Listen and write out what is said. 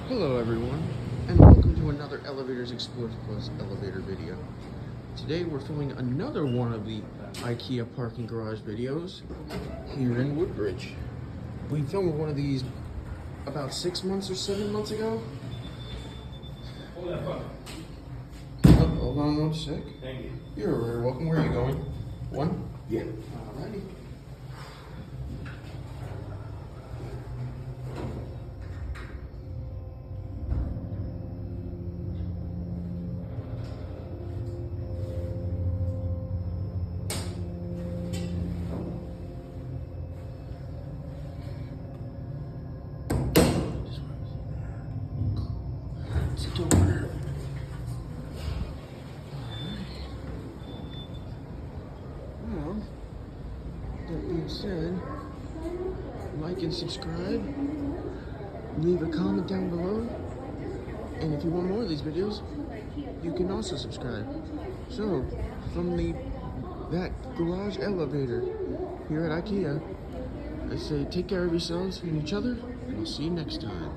Hello everyone, and welcome to another Elevators Explorers Plus elevator video. Today we're filming another one of the IKEA parking garage videos here in Woodbridge. We filmed one of these about 6 months or 7 months ago. Hold on one sec. Thank you. You're very welcome. Where are you going? One? Yeah. Alrighty. Door. Well, that being said, like and subscribe, leave a comment down below, and if you want more of these videos, you can also subscribe. So, from that garage elevator here at IKEA, I say take care of yourselves and each other, and I'll see you next time.